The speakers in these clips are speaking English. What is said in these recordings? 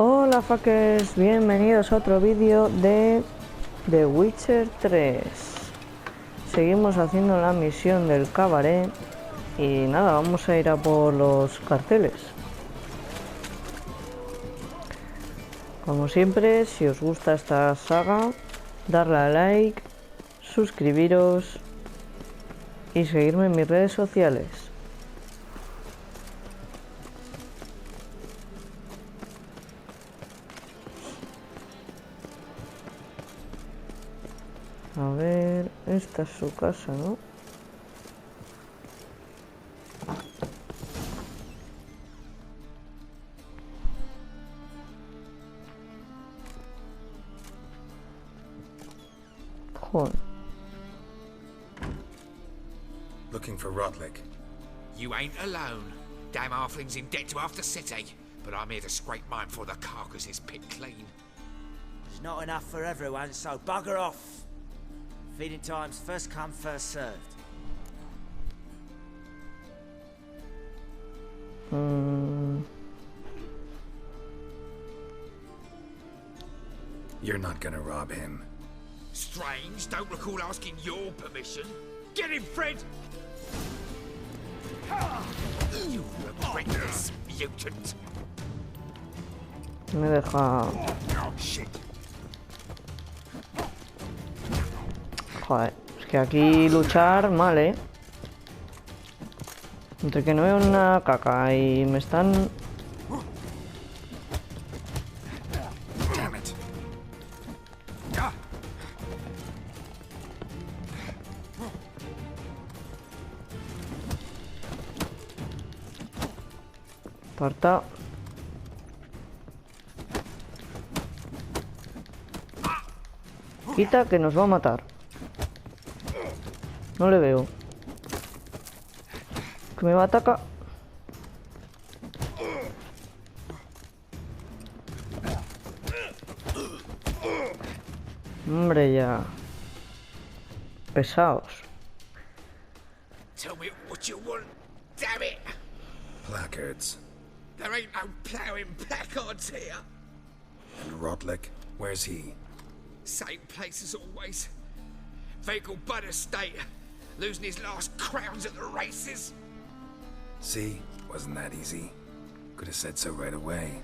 Hola fuckers, bienvenidos a otro vídeo de The Witcher 3. Seguimos haciendo la misión del cabaré y nada, vamos a ir a por los carteles. Como siempre, si os gusta esta saga, darle a like, suscribiros y seguirme en mis redes sociales. A ver, esta es su casa, ¿no? Joder. Looking for Rotlick. You ain't alone. Damn halfling's in debt to half the city, but I'm here to scrape mine before the carcass is picked clean. There's not enough for everyone, so bugger off. Feeding time's first come, first served. You're not gonna rob him. Strange, don't recall asking your permission. Get him, Fred! You regret this, mutant. Me deja... Oh, shit. Joder, es que aquí luchar mal, ¿eh? Entre que no veo una caca y me están... Damn it. Parta. Quita que nos va a matar. No le veo. Que me va a atacar. Hombre, ya. Pesados. Tell me what you want, damn it! Placards. There ain't no ploughing placards here. And Rotlick, where's he? Same place as always. Vehicle Bud estate. Losing his last crowns at the races. See? Wasn't that easy. Could have said so right away.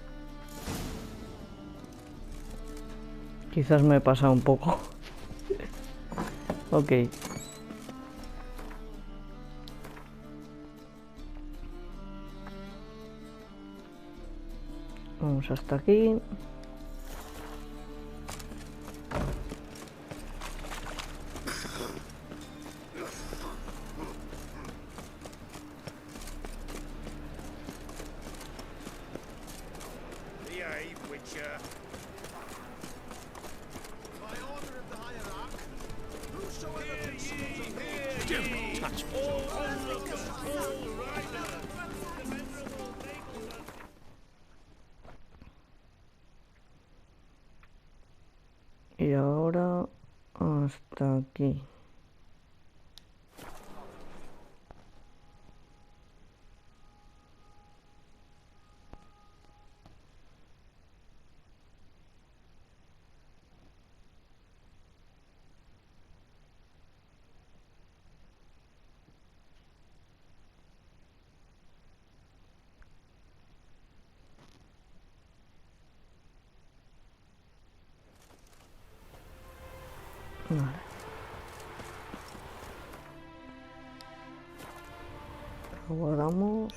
Quizás me he pasado un poco. Ok. Vamos hasta aquí. Y ahora hasta aquí. Vale. Guardamos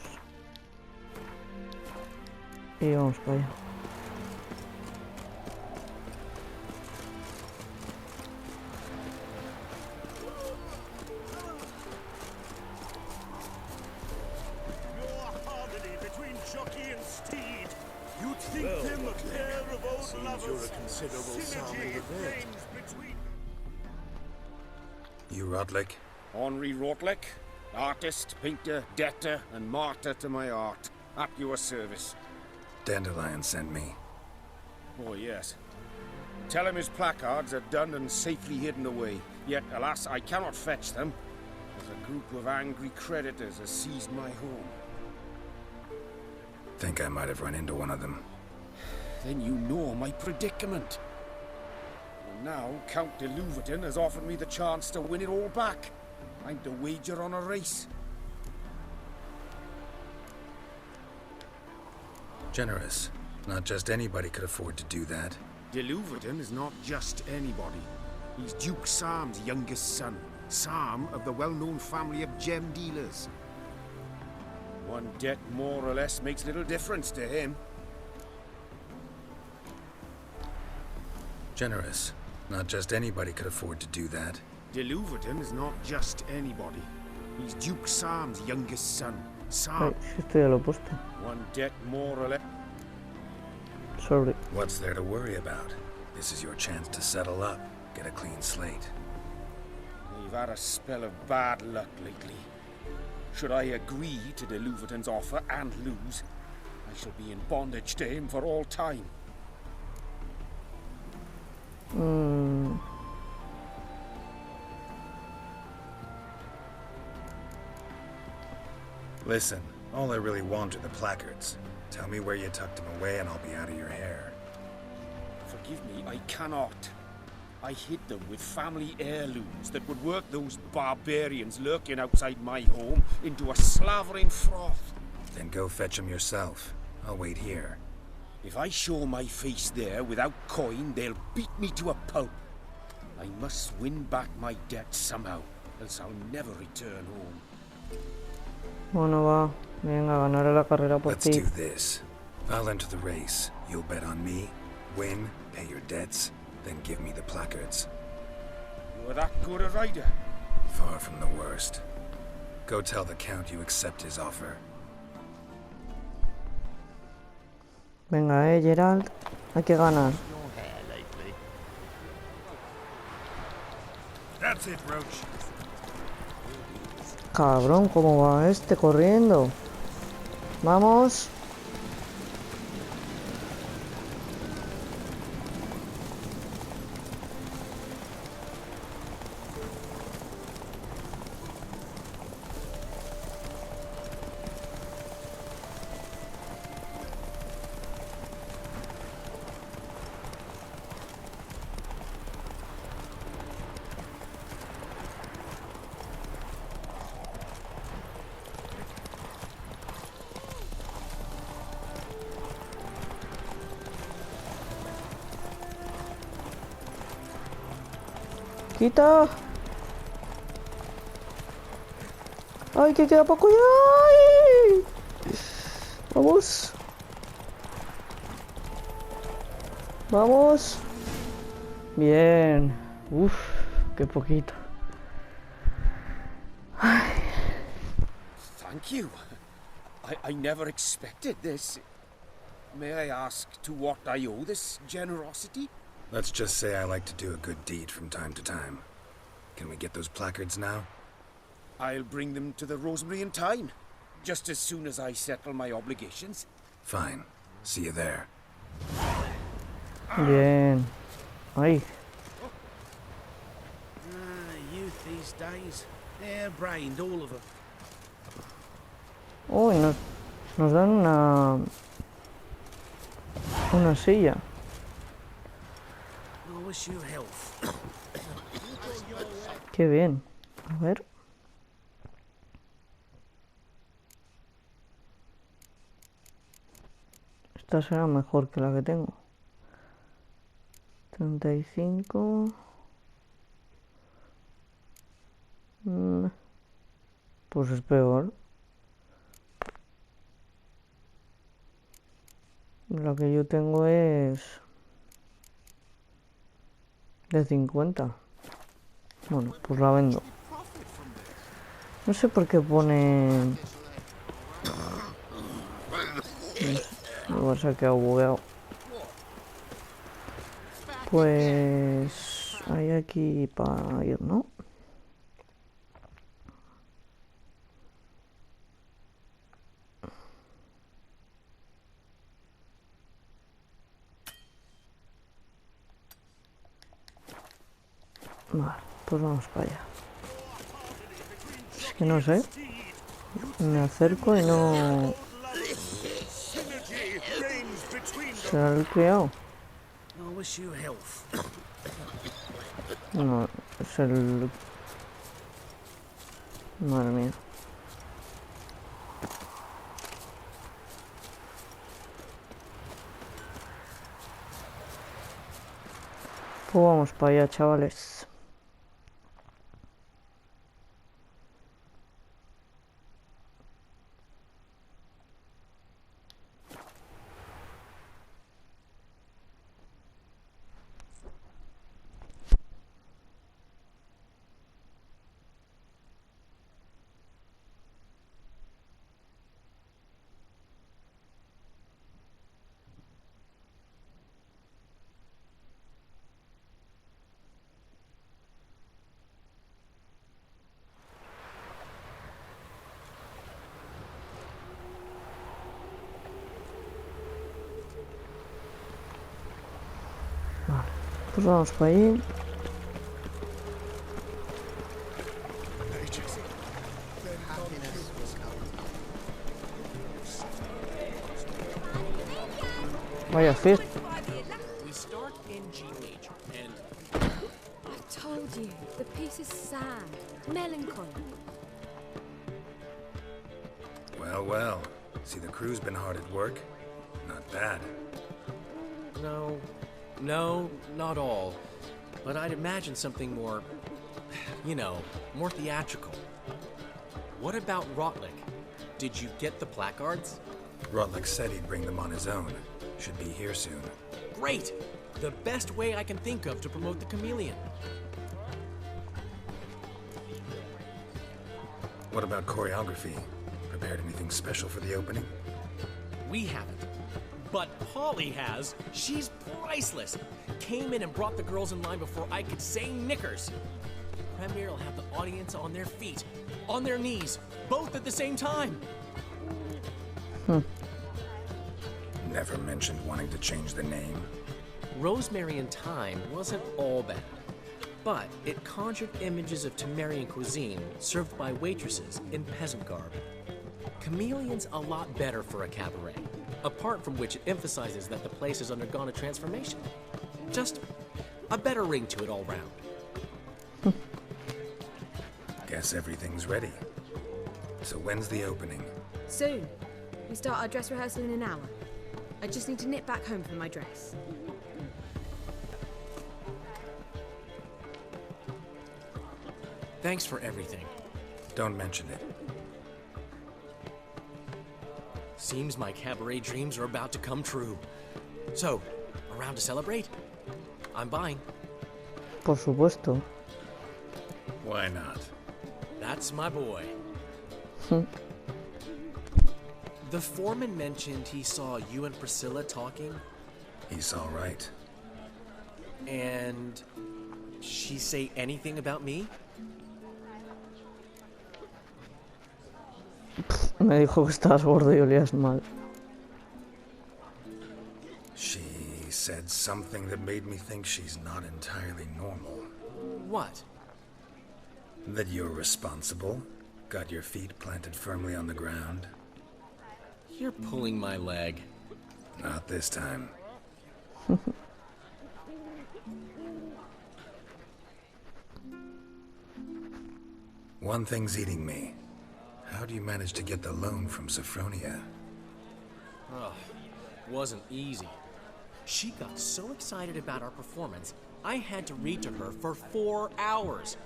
y vamos para allá. You Rotlick? Henri Rotlick, artist, painter, debtor, and martyr to my art. At your service. Dandelion sent me. Oh, yes. Tell him his placards are done and safely hidden away. Yet, alas, I cannot fetch them, as a group of angry creditors has seized my home. Think I might have run into one of them. then you know my predicament. And now Count de Louverton has offered me the chance to win it all back. I'm to wager on a race. Generous. Not just anybody could afford to do that. De Louverton is not just anybody. He's Duke Sam's youngest son. Sam of the well-known family of gem dealers. One debt more or less makes little difference to him. Generous. Not just anybody could afford to do that. De Louverton is not just anybody. He's Duke Sam's youngest son. Sam. Esto ya lo he puesto. One debt more or less. Sorry. What's there to worry about? This is your chance to settle up. Get a clean slate. We've had a spell of bad luck lately. Should I agree to de Louverton's offer and lose, I shall be in bondage to him for all time. Listen, all I really want are the placards. Tell me where you tucked them away and I'll be out of your hair. Forgive me, I cannot. I hid them with family heirlooms that would work those barbarians lurking outside my home into a slavering froth. Then go fetch them yourself. I'll wait here. If I show my face there without coin, they'll beat me to a pulp. I must win back my debt somehow, else I'll never return home. Bueno, va. Venga, ganaré la carrera por Let's ti. do this. I'll enter the race. You'll bet on me, win, pay your debts, then give me the placards. You're that good a rider? Far from the worst. Go tell the Count you accept his offer. Venga, Gerald. Hay que ganar. That's it, Roach. Cabrón, ¿cómo va este corriendo? Vamos. ¡Quita! ¡Ay, que queda poco ya! ¡Ay! ¡Vamos! ¡Vamos! Bien. Uf, qué poquito. Ay. Thank you. I never expected this. May I ask to what I owe this generosity? Let's just say I like to do a good deed from time to time. Can we get those placards now? I'll bring them to the Rosemary in time, just as soon as I settle my obligations. Fine. See you there. Bien. Ay. Youth these days, hair-brained, all of them. Uy, nos dan una silla. I wish you health. Qué bien. A ver. Esta será mejor que la que tengo. 35. Pues es peor. La que yo tengo es de 50. Bueno, pues la vendo. No sé por qué pone... Igual se ha quedado bugueado. Pues... hay aquí para ir, ¿no? Vale, pues vamos para allá. Es que no sé. Me acerco y no... ¿Será el criado? I wish you health. No, es el... Madre mía. Pues vamos para allá, chavales. Pues vamos para allí. Vaya fiesta. We start in G major and I told you, the piece is sad, melancholy. Well, well. See, the crew's been hard at work. Not bad. no, not all. But I'd imagine something more, you know, more theatrical. What about Rotlick? Did you get the placards? Rotlick said he'd bring them on his own. Should be here soon. Great! The best way I can think of to promote the chameleon. What about choreography? Prepared anything special for the opening? We haven't. But Polly has. She's priceless. Came in and brought the girls in line before I could say knickers. Premiere will have the audience on their feet, on their knees, both at the same time. Never mentioned wanting to change the name. Rosemary and Thyme wasn't all bad, but it conjured images of Temerian cuisine served by waitresses in peasant garb. Chameleon's a lot better for a cabaret, apart from which it emphasizes that the place has undergone a transformation. Just a better ring to it all round. Guess everything's ready. So when's the opening? Soon. We start our dress rehearsal in an hour. I just need to nip back home for my dress. Thanks for everything. Don't mention it. Seems my cabaret dreams are about to come true. So, around to celebrate? I'm buying. Por supuesto. Why not? That's my boy. The foreman mentioned he saw you and Priscilla talking, He's all right. and she say anything about me? Me dijo que estabas gordo y olías mal. She said something that made me think she's not entirely normal. What? That you're responsible, got your feet planted firmly on the ground. You're pulling my leg. Not this time. One thing's eating me. How do you manage to get the loan from Sophronia? Ugh, wasn't easy. She got so excited about our performance, I had to read to her for 4 hours.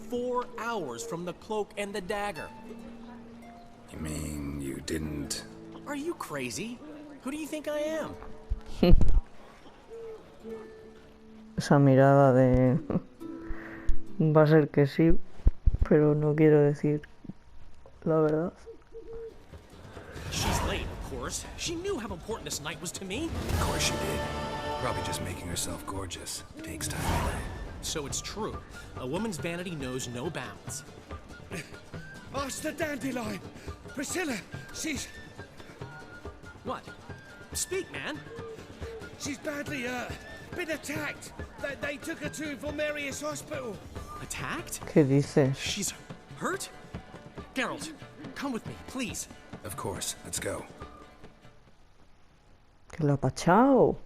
4 hours from the Cloak and the Dagger. You mean you didn't... Are you crazy? Who do you think I am? Esa mirada de... Va a ser que sí, pero no quiero decir la verdad. She's late, of course. She knew how important this night was to me. Of course she did. Probably just making herself gorgeous. Takes time. So it's true. A woman's vanity knows no bounds. Master Dandelion! Priscilla, she's What? Speak, man. badly been attacked. They took her to Vulmerius Hospital. Attacked? ¿Qué dices? She's hurt? Geralt, come with me, please. Of course. Let's go. Que lo ha pachado.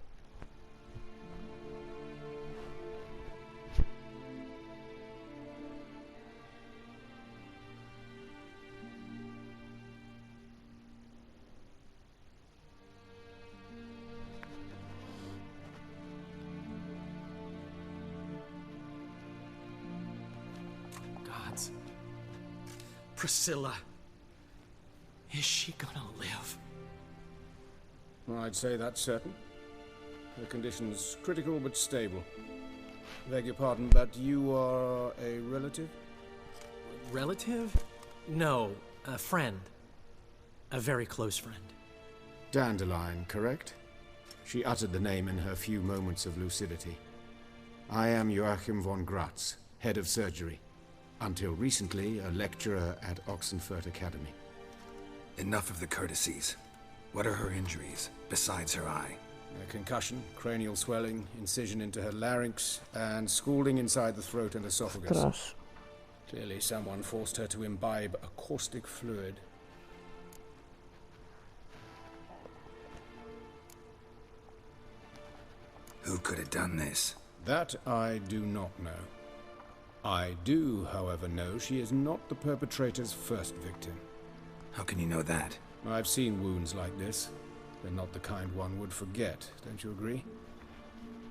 Gods. Priscilla. Is she gonna live? I'd say that's certain. Her condition's critical but stable. Beg your pardon, but you are a relative? Relative? No, a friend. A very close friend. Dandelion, correct? She uttered the name in her few moments of lucidity. I am Joachim von Gratz, head of surgery. Until recently, a lecturer at Oxenfurt Academy. Enough of the courtesies. What are her injuries, besides her eye? A concussion, cranial swelling, incision into her larynx, and scalding inside the throat and esophagus. Ostras. Clearly someone forced her to imbibe a caustic fluid. Who could have done this? That I do not know. I do, however, know she is not the perpetrator's first victim. How can you know that? I've seen wounds like this. They're not the kind one would forget, don't you agree?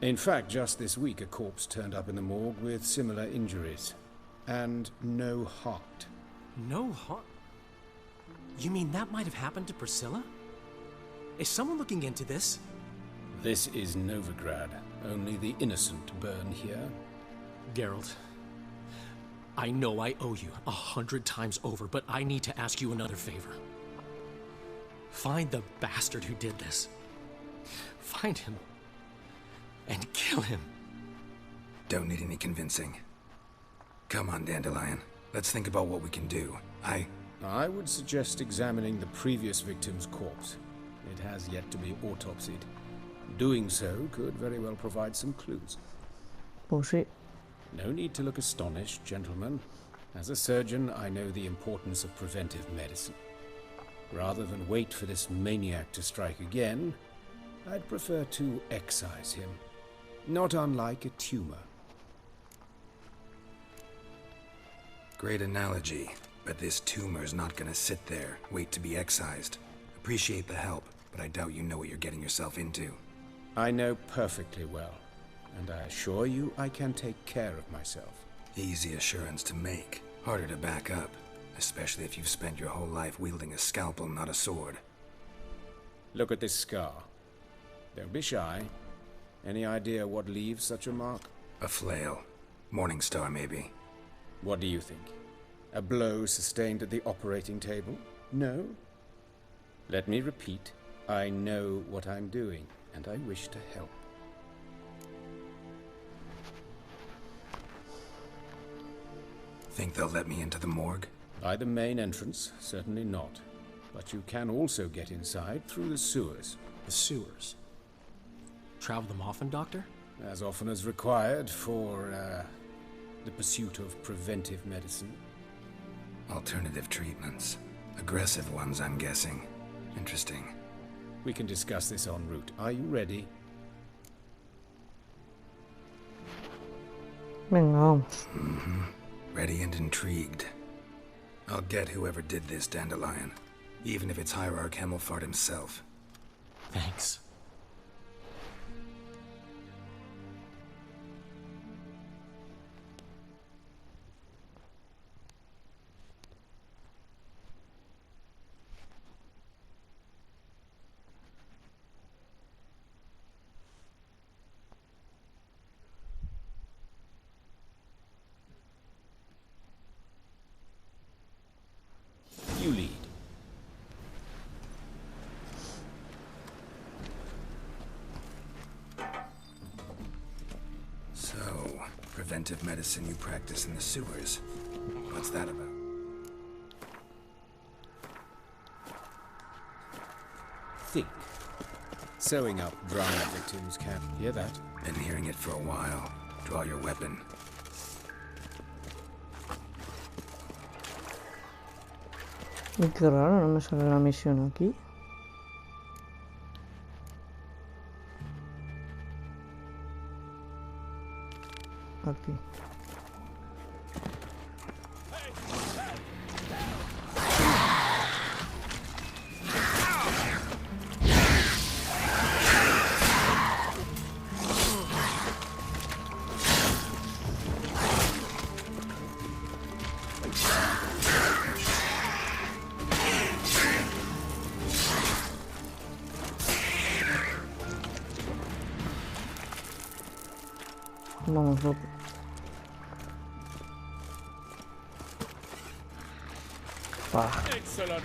In fact, just this week a corpse turned up in the morgue with similar injuries. And no heart. No heart? You mean that might have happened to Priscilla? Is someone looking into this? This is Novigrad. Only the innocent burn here. Geralt, I know I owe you 100 times over, but I need to ask you another favor. Find the bastard who did this. Find him. And kill him. Don't need any convincing. Come on, Dandelion. Let's think about what we can do. I would suggest examining the previous victim's corpse. It has yet to be autopsied. Doing so could very well provide some clues. Pues sí. No need to look astonished, gentlemen. As a surgeon, I know the importance of preventive medicine. Rather than wait for this maniac to strike again, I'd prefer to excise him. Not unlike a tumor. Great analogy, but this tumor's not gonna sit there, wait to be excised. Appreciate the help, but I doubt you know what you're getting yourself into. I know perfectly well, and I assure you I can take care of myself. Easy assurance to make, harder to back up, especially if you've spent your whole life wielding a scalpel, not a sword. Look at this scar. Don't be shy. Any idea what leaves such a mark? A flail. Morning Star, maybe. What do you think? A blow sustained at the operating table? No? Let me repeat. I know what I'm doing, and I wish to help. Think they'll let me into the morgue? By the main entrance, certainly not. But you can also get inside through the sewers. The sewers. Travel them often, Doctor? As often as required for, the pursuit of preventive medicine. Alternative treatments. Aggressive ones, I'm guessing. Interesting. We can discuss this en route. Are you ready? Venga, vamos. Ready and intrigued. I'll get whoever did this, Dandelion. Even if it's Hierarch Hemmelfart himself. Thanks. You lead. So, preventive medicine you practice in the sewers. What's that about? Think. Sewing up drowning victims, Cap. Hear that? Been hearing it for a while. Draw your weapon. Y qué raro, no me sale la misión aquí. aquí. Vamos, loco. Excellent.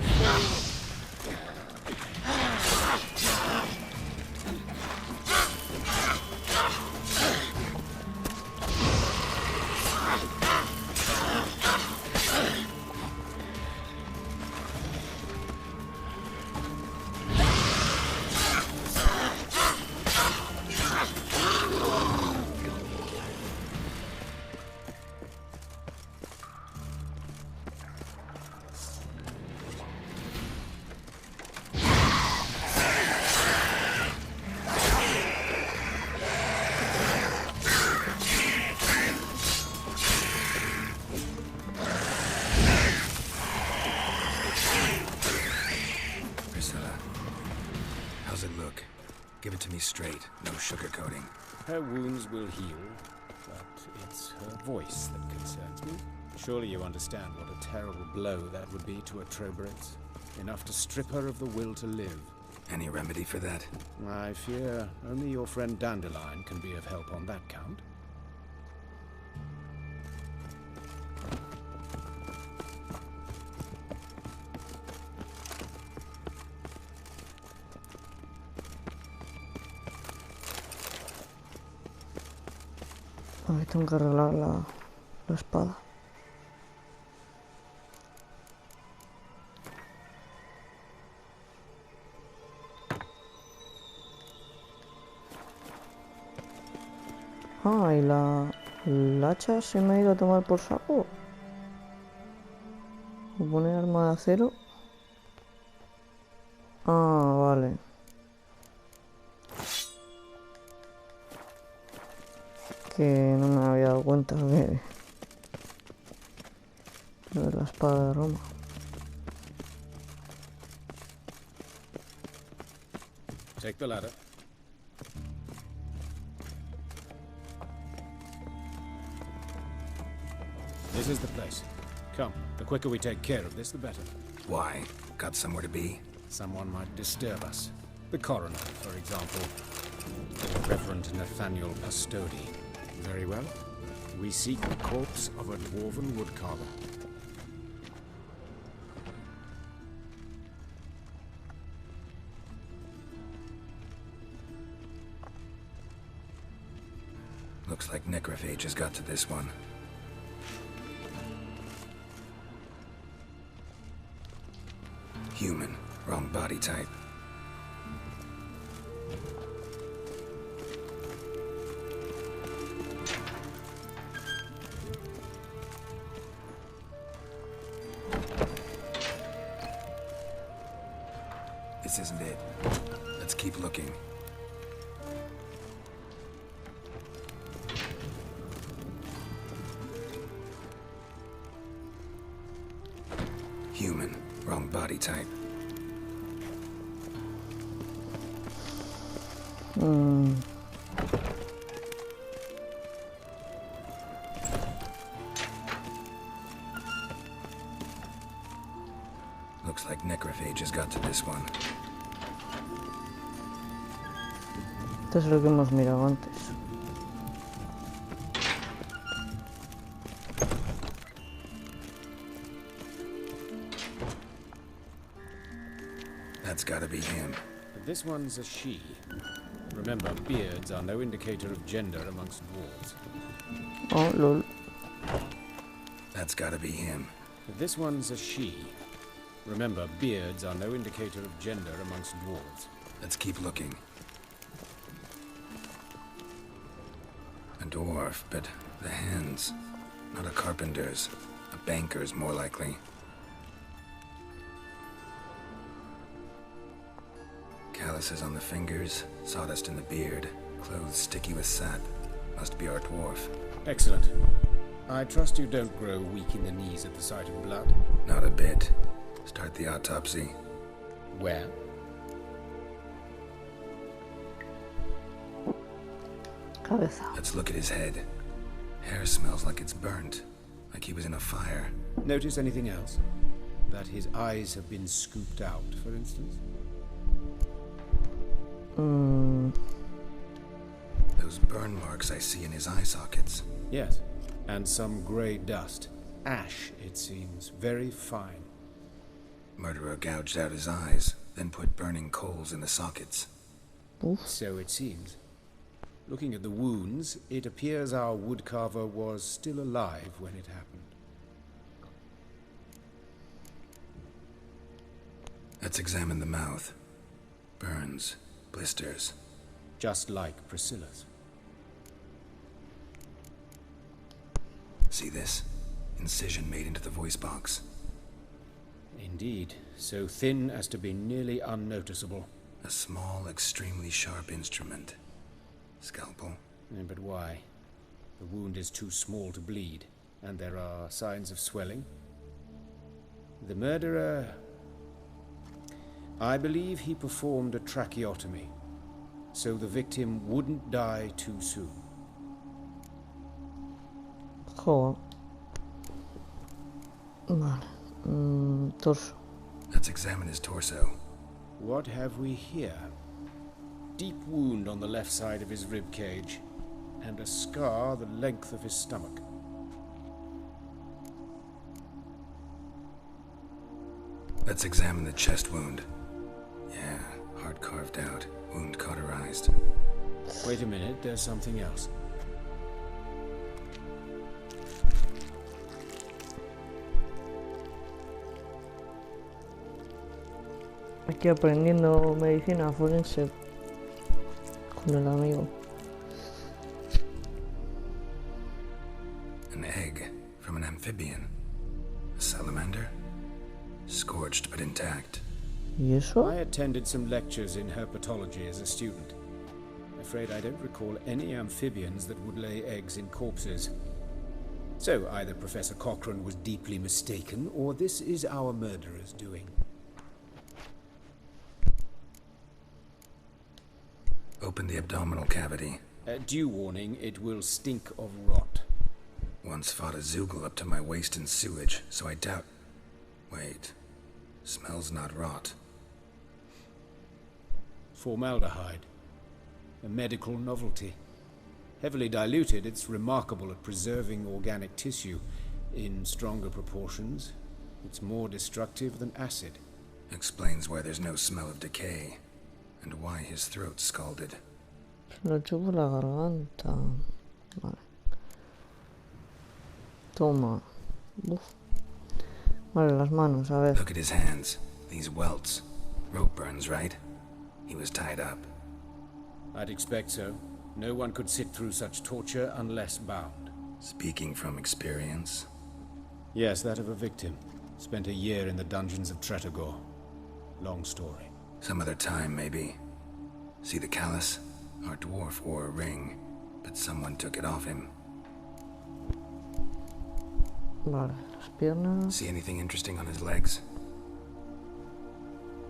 Give it to me straight, no sugarcoating. Her wounds will heal, but it's her voice that concerns me. Surely you understand what a terrible blow that would be to a Troberet. Enough to strip her of the will to live. Any remedy for that? I fear only your friend Dandelion can be of help on that count. Ahí tengo que arreglar la espada. Ah, y la hacha se me ha ido a tomar por saco. Voy a poner arma de acero. Ah, vale. Que no me había dado cuenta de la espada de Roma. Take the ladder. This is the place. Come, the quicker we take care of this, the better. Why? Got somewhere to be? Someone might disturb us. The coroner, for example. Reverend Nathaniel Pastodi. Very well. We seek the corpse of a dwarven woodcarver. Looks like necrophage has got to this one. Human. Wrong body type. This isn't it. Let's keep looking. Human. Wrong body type. Looks like necrophage has got to this one. Esto es lo que hemos mirado antes. That's gotta be him. But this one's a she. Remember, beards are no indicator of gender amongst dwarves. Oh, lol. That's gotta be him. But this one's a she. Remember, beards are no indicator of gender amongst dwarves. Let's keep looking. A dwarf, but the hands. Not a carpenter's. A banker's, more likely. Calluses on the fingers, sawdust in the beard, clothes sticky with sap. Must be our dwarf. Excellent. I trust you don't grow weak in the knees at the sight of blood. Not a bit. Start the autopsy. Where? Cabeza. Let's look at his head. Hair smells like it's burnt, like he was in a fire. Notice anything else? That his eyes have been scooped out, for instance? Those burn marks I see in his eye sockets. Yes. And some grey dust. Ash, it seems. Very fine. Murderer gouged out his eyes, then put burning coals in the sockets. So it seems. Looking at the wounds, it appears our woodcarver was still alive when it happened. Let's examine the mouth. Burns, blisters. Just like Priscilla's. See this? Incision made into the voice box. Indeed, so thin as to be nearly unnoticeable. A small, extremely sharp instrument. Scalpel. But why? The wound is too small to bleed, and there are signs of swelling. The murderer... I believe he performed a tracheotomy, so the victim wouldn't die too soon. Joder. Vale. Torso. Let's examine his torso. What have we here? Deep wound on the left side of his rib cage, and a scar the length of his stomach. Let's examine the chest wound. Yeah, heart carved out, wound cauterized. Wait a minute, there's something else. Aquí aprendiendo medicina forense con el amigo. An egg from an amphibian. A salamander? Scorched but intact. ¿Y eso? I attended some lectures in herpetology as a student. Afraid I don't recall any amphibians that would lay eggs in corpses. So either Professor Cochrane was deeply mistaken, or this is our murderer's doing. Open the abdominal cavity. Due warning, it will stink of rot. Once fought a Zoogle up to my waist in sewage, so I doubt... Wait. Smells not rot. Formaldehyde. A medical novelty. Heavily diluted, it's remarkable at preserving organic tissue. In stronger proportions, it's more destructive than acid. Explains why there's no smell of decay, and why his throat's scalded. Lo chupo la garganta. Vale. Toma. Uf. Vale, las manos, a ver. Look at his hands. These welts. Rope burns, right? He was tied up. I'd expect so. No one could sit through such torture unless bound. Speaking from experience. Yes, that of a victim. Spent a year in the dungeons of Tretogor. Long story. Some other time, maybe. See the callus? Our dwarf wore a ring, but someone took it off him. Vale, las piernas. See anything interesting on his legs?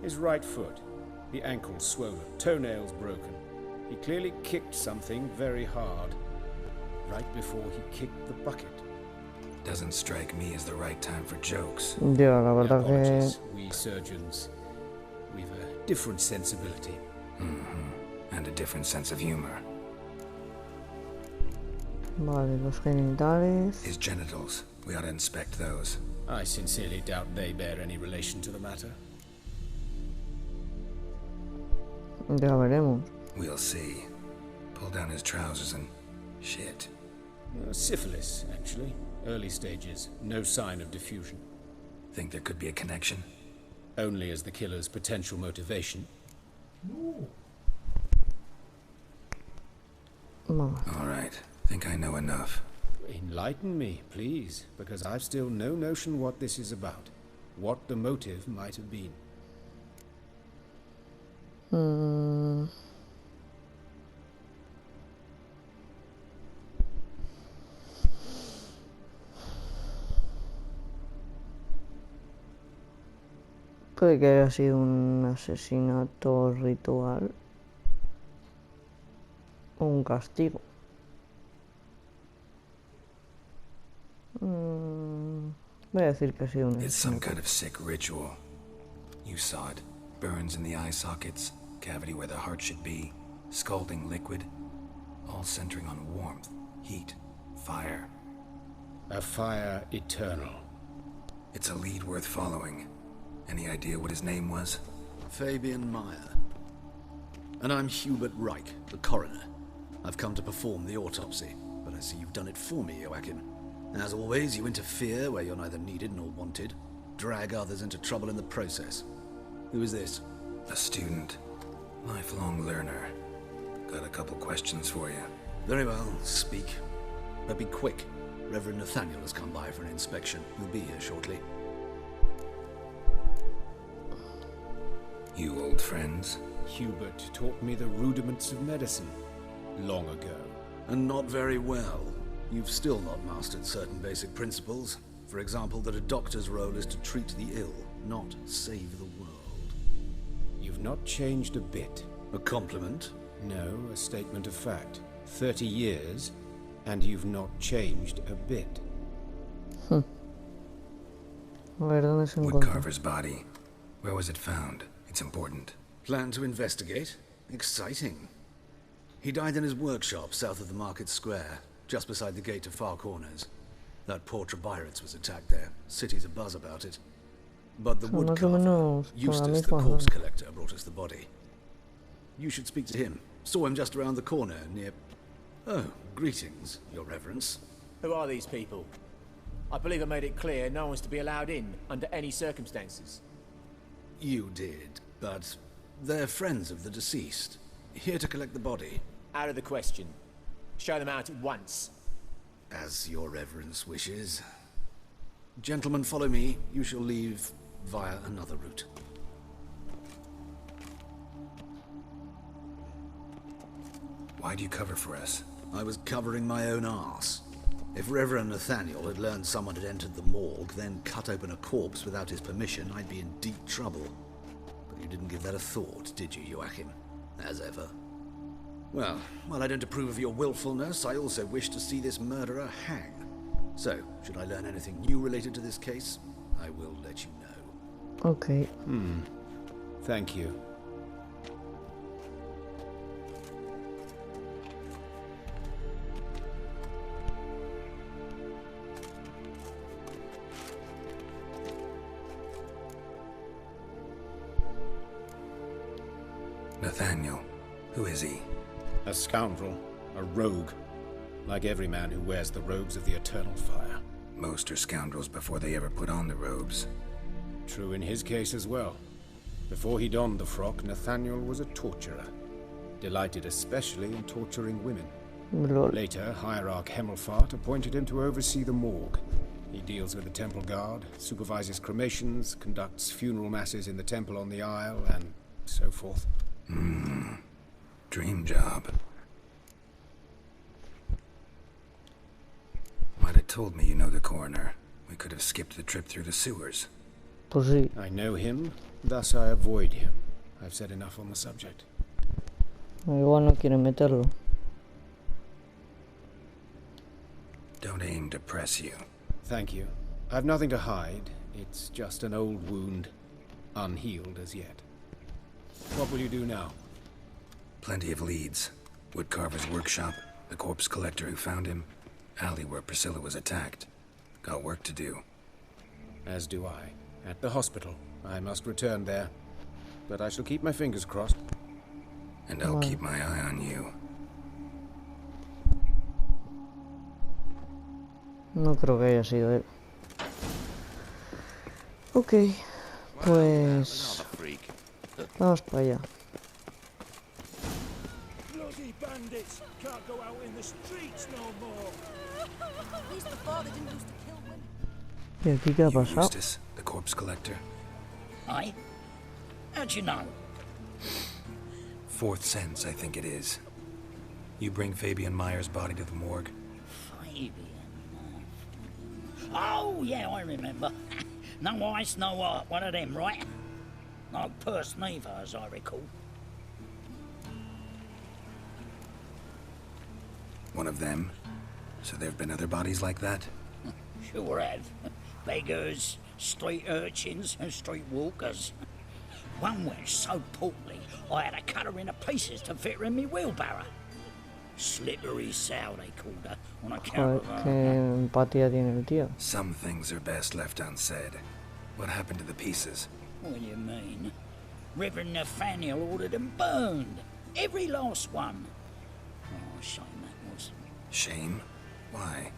His right foot. The ankle swollen, toenails broken. He clearly kicked something very hard, right before he kicked the bucket. Doesn't strike me as the right time for jokes. Ya, la verdad que... Apologies, we surgeons, we've a different sensibility. And a different sense of humor. Vale, los genitales. His genitals. We ought to inspect those. I sincerely doubt they bear any relation to the matter. Ya veremos. We'll see. Pull down his trousers and... shit. Syphilis, actually. Early stages. No sign of diffusion. Think there could be a connection? Only as the killer's potential motivation. Vamos. All right. Think I know enough. Enlighten me, please, because I've still no notion what this is about. What the motive might have been. Puede que haya sido un asesinato ritual o un castigo. Voy a decir que ha sido un It's some asesinato. kind of sick ritual. You saw it. Burns in the eye sockets, cavity where the heart should be, scalding liquid, all centering on warmth, heat, fire. A fire eternal. It's a lead worth following. Any idea what his name was? Fabian Meyer. And I'm Hubert Reich, the coroner. I've come to perform the autopsy, but I see you've done it for me, Joachim. As always, you interfere where you're neither needed nor wanted, drag others into trouble in the process. Who is this? A student. Lifelong learner. Got a couple questions for you. Very well, speak. But be quick. Reverend Nathaniel has come by for an inspection. He'll be here shortly. You old friends? Hubert taught me the rudiments of medicine long ago. And not very well. You've still not mastered certain basic principles. For example, that a doctor's role is to treat the ill, not save the world. You've not changed a bit. A compliment? No, a statement of fact. 30 years, and you've not changed a bit. A ver, ¿dónde se encuentra? Woodcarver's body. Where was it found? It's important. Plan to investigate? Exciting. He died in his workshop south of the market square, just beside the gate to Far Corners. That poor Trebirates was attacked there. City's abuzz about it. But the Son más o woodcarver, menos por la Eustace, the misma corpse zona. collector, brought us the body. You should speak to him. Saw him just around the corner near... Oh, greetings, your reverence. Who are these people? I believe I made it clear no one's to be allowed in under any circumstances. You did, but they're friends of the deceased. Here to collect the body. Out of the question. Show them out at once. As your reverence wishes. Gentlemen, follow me. You shall leave via another route. Why do you cover for us? I was covering my own arse. If Reverend Nathaniel had learned someone had entered the morgue, then cut open a corpse without his permission, I'd be in deep trouble. But you didn't give that a thought, did you, Joachim? As ever. Well, while I don't approve of your willfulness, I also wish to see this murderer hang. So, should I learn anything new related to this case, I will let you know. Okay. Thank you. Nathaniel. Who is he? A scoundrel, a rogue, like every man who wears the robes of the eternal fire. Most are scoundrels before they ever put on the robes. True in his case as well. Before he donned the frock, Nathaniel was a torturer, delighted especially in torturing women. Lol. Later, Hierarch Hemmelfart appointed him to oversee the morgue. He deals with the temple guard, supervises cremations, conducts funeral masses in the temple on the Isle, and so forth. Dream job. Might have told me you know the coroner. We could have skipped the trip through the sewers. Pues sí. I know him, thus I avoid him. I've said enough on the subject. Igual no quiere meterlo. Don't aim to press you. Thank you. I've nothing to hide. It's just an old wound, unhealed as yet. What will you do now? Plenty of leads. Woodcarver's workshop, the corpse collector who found him, alley where Priscilla was attacked. Got work to do. As do I. At the hospital. I must return there. But I shall keep my fingers crossed. And I'll keep my eye on you. No creo que haya sido él. Ok, pues vamos para allá. Bloody bandits can't go out in the streets no more. At least the father didn't used to kill women. ¿Y aquí qué ha You, pasado? Eustace, the corpse collector. Aye? How'd you know? Fourth sense, I think it is. You bring Fabian Meyer's body to the morgue. Fabian. Oh, yeah, I remember. No ice, no art. One of them, right? No purse neither, as I recall. One of them? So there have been other bodies like that? Sure have. Beggars, street urchins, and street walkers. One went so portly, I had to cut her into pieces to fit her in me wheelbarrow. Slippery sow, they called her, on account Joder, of qué empatía tiene el tío. Some things are best left unsaid. What happened to the pieces? What do you mean? Reverend Nathaniel ordered them burned. Every last one. Oh, shame that was. Shame? Why?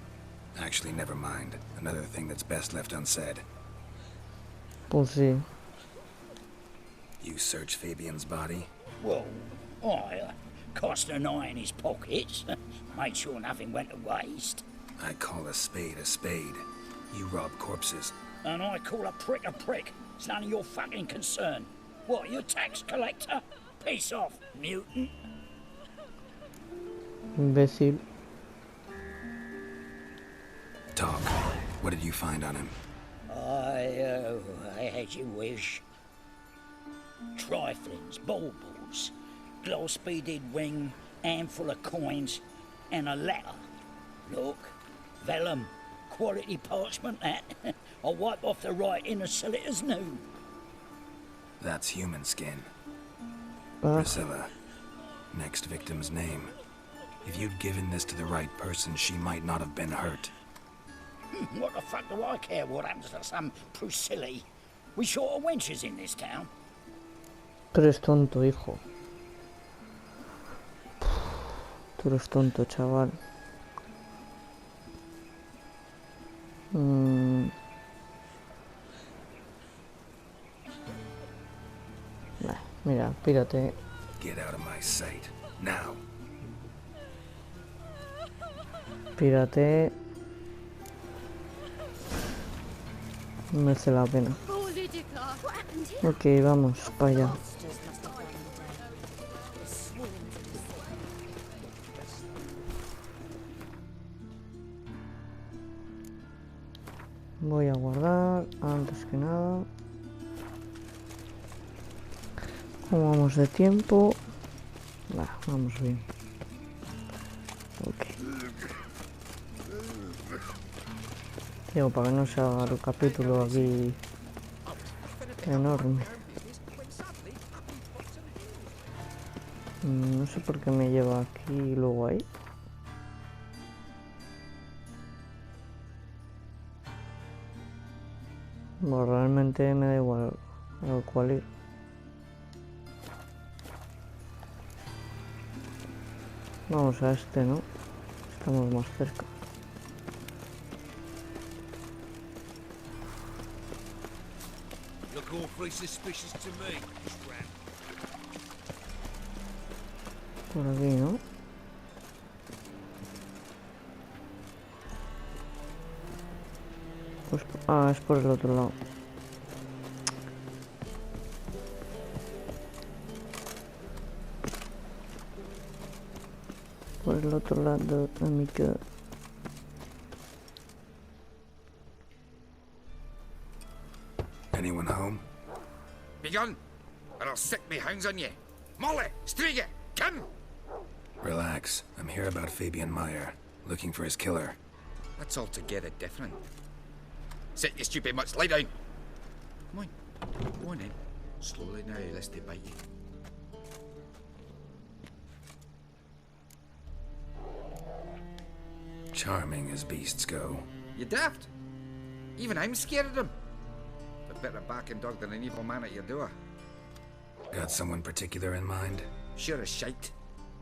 Actually, never mind. Another thing that's best left unsaid. Pues sí. You search Fabian's body? Well, I cast an eye in his pockets. Made sure nothing went to waste. I call a spade a spade. You rob corpses. And I call a prick a prick. It's none of your fucking concern. What, you tax collector? Peace off, mutant. Imbécil. Talk. What did you find on him? I had you wish. Triflings, baubles, glass-beaded ring, handful of coins, and a letter. Look, vellum, quality parchment that. I'll wipe off the writing and sell it as new. That's human skin. Priscilla. Next victim's name. If you'd given this to the right person, she might not have been hurt. What the fuck do I care what happens to some Priscilla? We short of wenches in this town. Tú eres tonto, hijo. Tú eres tonto, chaval. Mira, pírate. Get out of my sight. Now. Pírate. No merece la pena. Ok, vamos para allá. Voy a guardar antes que nada. ¿Cómo vamos de tiempo? Vamos bien. Ok. Digo, para que no se haga el capítulo aquí enorme. No sé por qué me lleva aquí y luego ahí. Bueno, realmente me da igual al cual ir. Vamos a este, ¿no? Estamos más cerca. Look awfully suspicious to me, Scram. Por aquí, ¿no? Pues, es por el otro lado. Por el otro lado, amiga. Anyone home? Be gone, or I'll sick me hounds on you. Molly, Striga, come! Relax. I'm here about Fabian Meyer, looking for his killer. That's altogether different. Sit, you stupid mutts, lie down. Come on, go on then. Slowly now, lest they bite you. Charming as beasts go. You daft? Even I'm scared of them. A better barking dog than an evil man at your door. Got someone particular in mind? Sure as shite.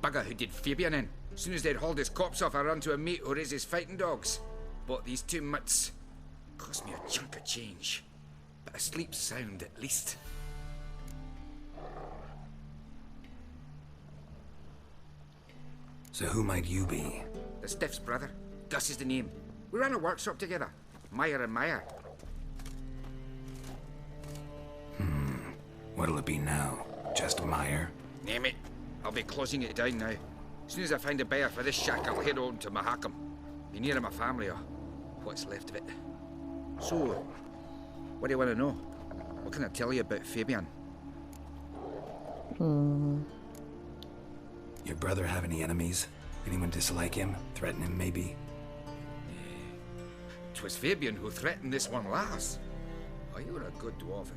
Bugger who did Fabian in. As soon as they'd hauled his corpse off, I run to a mate who raises fighting dogs. Bought these two mutts. Cost me a chunk of change. But I sleep sound at least. So who might you be? The Stiff's brother. Gus is the name. We ran a workshop together. Meyer and Meyer. What'll it be now? Just Meyer? Name it. I'll be closing it down now. As soon as I find a buyer for this shack, I'll head on to Mahakam. Be near my family or what's left of it. So, what do you want to know? What can I tell you about Fabian? Your brother have any enemies? Anyone dislike him? Threaten him, maybe? 'Twas Fabian who threatened this one last. Oh, you were a good dwarf,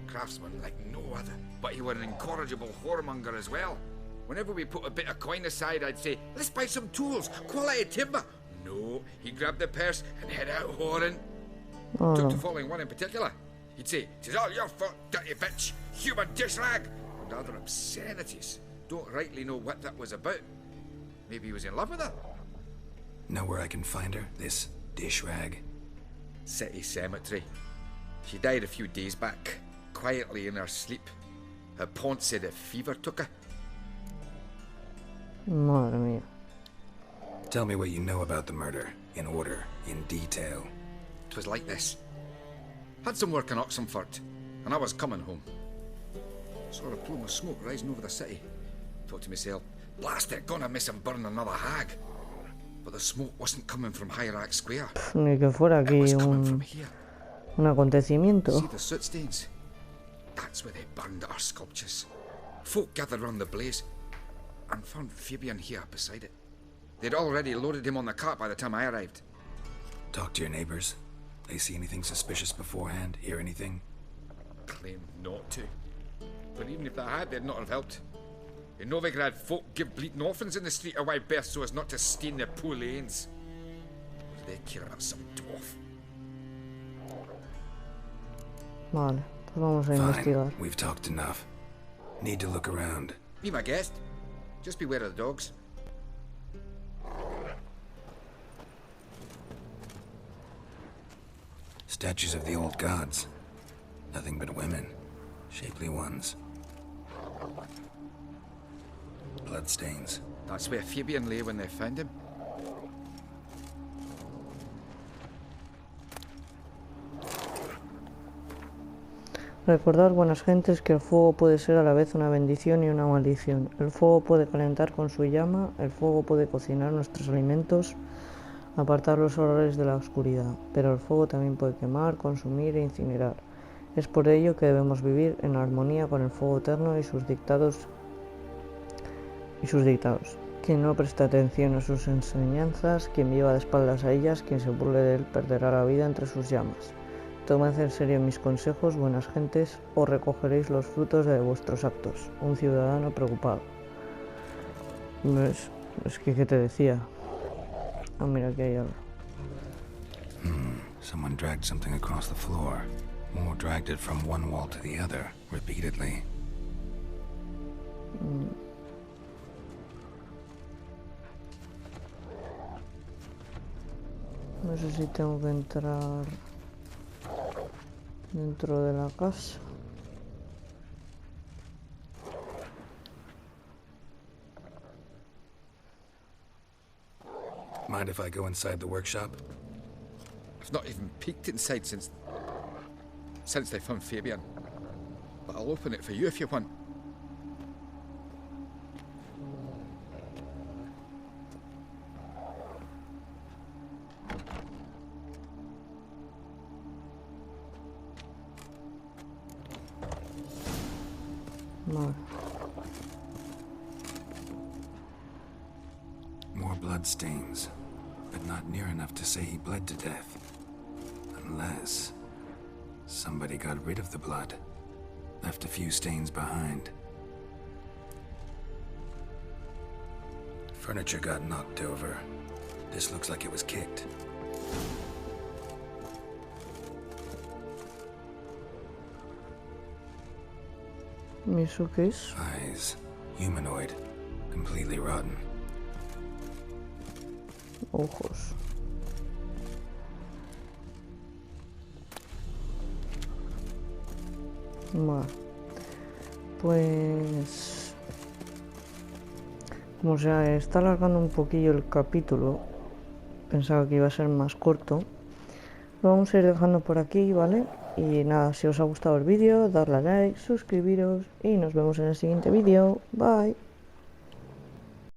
craftsman like no other. But you were an incorrigible whoremonger as well. Whenever we put a bit of coin aside, I'd say, let's buy some tools, quality timber. No, he'd grab the purse and head out whoring. Took to following one in particular. He'd say, "'Tis all your fault, dirty bitch, human dish rag," and other obscenities. Don't rightly know what that was about. Maybe he was in love with her. Know where I can find her, this dish rag? City cemetery. She died a few days back, quietly in her sleep. Her pont said a fever took her. Madre mía. Tell me what you know about the murder, in order, in detail. 'Twas like this. Had some work in Oxenford, and I was coming home. Saw a plume of smoke rising over the city. Thought to myself, blast it, gonna miss him burn another hag. But the smoke wasn't coming from Hierarch Square. Ni que fuera aquí un acontecimiento. See the soot stains? That's where they burned our sculptures. Folk gathered round the blaze and found Fabian here beside it. They'd already loaded him on the cart by the time I arrived. Talk to your neighbors. They see anything suspicious beforehand? Hear anything? Claim not to. But even if they had, they'd not have helped. In Novigrad, folk give bleeding orphans in the street a wide berth so as not to stain their poor lanes. What do they care about some dwarf? Vale, pues vamos a investigar. We've talked enough. Need to look around. Be my guest. Just beware of the dogs. Statues of the old gods. Nothing but women. Shapely ones. Bloodstains. That's where Fabian lay when they found him. Recordad, buenas gentes, que el fuego puede ser a la vez una bendición y una maldición. El fuego puede calentar con su llama, el fuego puede cocinar nuestros alimentos, apartar los horrores de la oscuridad, pero el fuego también puede quemar, consumir e incinerar. Es por ello que debemos vivir en armonía con el fuego eterno y sus dictados. Quien no presta atención a sus enseñanzas, quien viva de espaldas a ellas, quien se burle de él perderá la vida entre sus llamas. Tomad en serio mis consejos, buenas gentes, o recogeréis los frutos de vuestros actos. Un ciudadano preocupado. Es que, ¿qué te decía? Ah, mira, aquí hay algo. Someone dragged something across the floor. Or dragged it from one wall to the other, repeatedly. No sé si tengo que entrar dentro de la casa. Mind if I go inside the workshop? I've not even peeked inside since they found Fabian. But I'll open it for you if you want. Vale. More blood stains, but not near enough to say he bled to death. Unless somebody got rid of the blood, left a few stains behind. Furniture got knocked over. This looks like it was kicked. ¿Y eso qué es? Eyes. Humanoid. Completely rotten. Ojos. Vale. Pues... como se está alargando un poquillo el capítulo, pensaba que iba a ser más corto, lo vamos a ir dejando por aquí, ¿vale? Y nada, si os ha gustado el vídeo, dadle a like, suscribiros y nos vemos en el siguiente vídeo. Bye.